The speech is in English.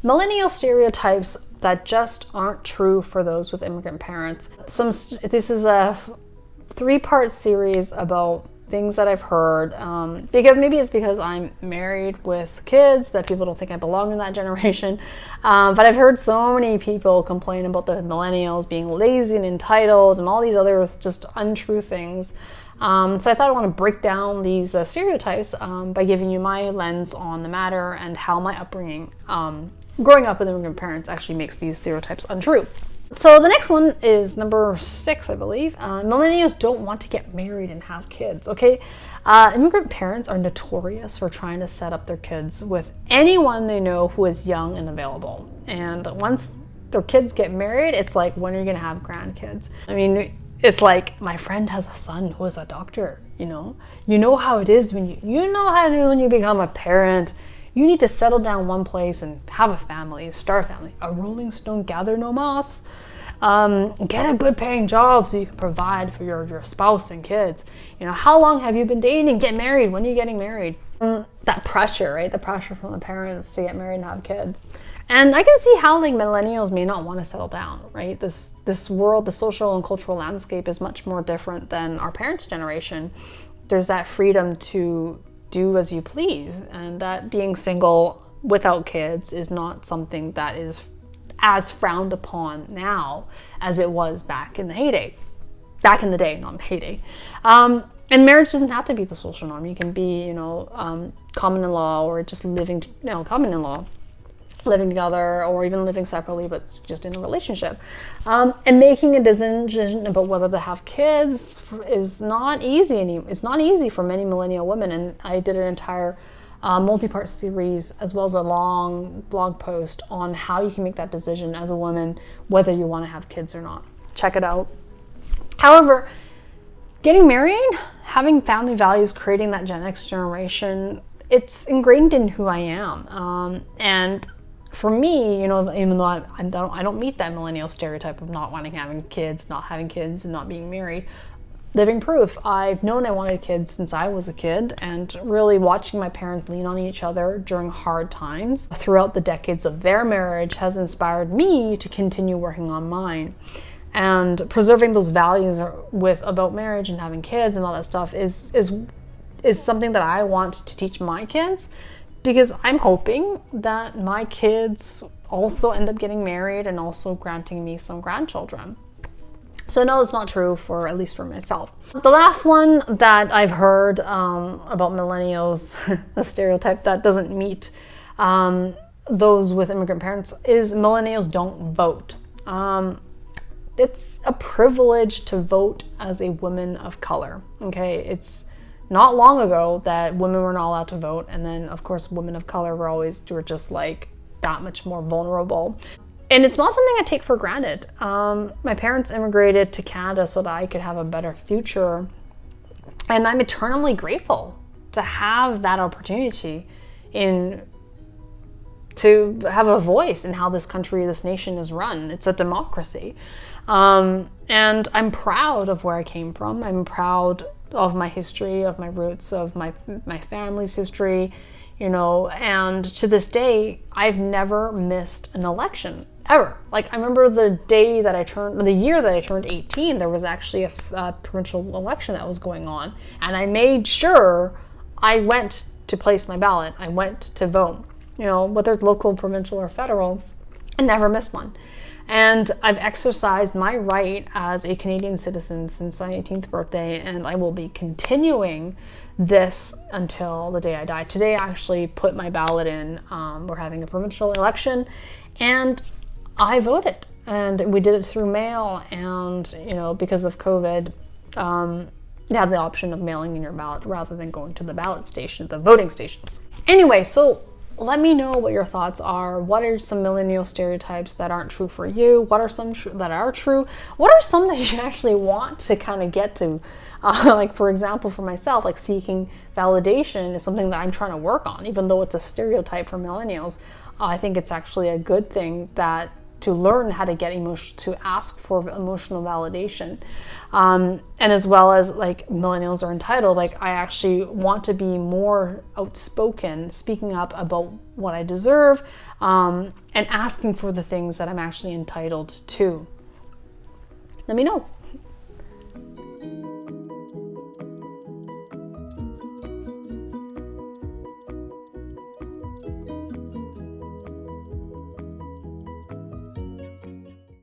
Millennial stereotypes that just aren't true for those with immigrant parents. This is a 3-part series about things that I've heard, because maybe it's because I'm married with kids that people don't think I belong in that generation, but I've heard so many people complain about the millennials being lazy and entitled and all these other just untrue things. So I thought I want to break down these stereotypes by giving you my lens on the matter and how my upbringing, growing up with immigrant parents, actually makes these stereotypes untrue. So the next one is number 6, I believe. Millennials don't want to get married and have kids, okay? Immigrant parents are notorious for trying to set up their kids with anyone they know who is young and available. And once their kids get married, it's like, when are you gonna have grandkids? I mean, it's like, my friend has a son who is a doctor, you know? You know how it is when you become a parent. You need to settle down one place and have a family, start a family. A rolling stone gather no moss. Get a good paying job so you can provide for your spouse and kids. You know, how long have you been dating? Get married. When are you getting married? That pressure, right? The pressure from the parents to get married and have kids. And I can see how like millennials may not want to settle down, right? This world, the social and cultural landscape is much more different than our parents' generation. There's that freedom to do as you please, and that being single without kids is not something that is as frowned upon now as it was back in the heyday. Back in the day, not heyday. And marriage doesn't have to be the social norm. You can be, common in law, or just living, common in law, living together, or even living separately, but just in a relationship. And making a decision about whether to have kids is not easy It's not easy for many millennial women. And I did an entire multi-part series, as well as a long blog post on how you can make that decision as a woman, whether you want to have kids or not. Check it out. However, getting married, having family values, creating that Gen X generation, it's ingrained in who I am. And for me, even though I don't meet that millennial stereotype of not wanting having kids, not having kids, and not being married, living proof. I've known I wanted kids since I was a kid, and really watching my parents lean on each other during hard times throughout the decades of their marriage has inspired me to continue working on mine. And preserving those values about marriage and having kids and all that stuff is something that I want to teach my kids, because I'm hoping that my kids also end up getting married and also granting me some grandchildren. So no, it's not true, at least for myself. The last one that I've heard about millennials, a stereotype that doesn't meet those with immigrant parents, is millennials don't vote. It's a privilege to vote as a woman of color, okay? It's not long ago that women were not allowed to vote, and then of course women of color were just like that much more vulnerable. And it's not something I take for granted. My parents immigrated to Canada so that I could have a better future, and I'm eternally grateful to have that opportunity to have a voice in how this country, this nation is run. It's a democracy. And I'm proud of where I came from. I'm proud of my history, of my roots, of my family's history, and to this day, I've never missed an election, ever. Like, I remember the year that I turned 18, there was actually a provincial election that was going on, and I made sure I went to place my ballot. I went to vote, whether it's local, provincial, or federal. I never missed one. And I've exercised my right as a Canadian citizen since my 18th birthday, and I will be continuing this until the day I die. Today I actually put my ballot in. We're having a provincial election, and I voted. And we did it through mail, and because of COVID, you have the option of mailing in your ballot rather than going to the ballot station, the voting stations. Anyway, so let me know what your thoughts are. What are some millennial stereotypes that aren't true for you? What are some that are true? What are some that you actually want to kind of get to? Like, for example, for myself, like seeking validation is something that I'm trying to work on. Even though it's a stereotype for millennials, I think it's actually a good thing that to learn how to get to ask for emotional validation. And as well as like millennials are entitled, like I actually want to be more outspoken, speaking up about what I deserve, and asking for the things that I'm actually entitled to. Let me know.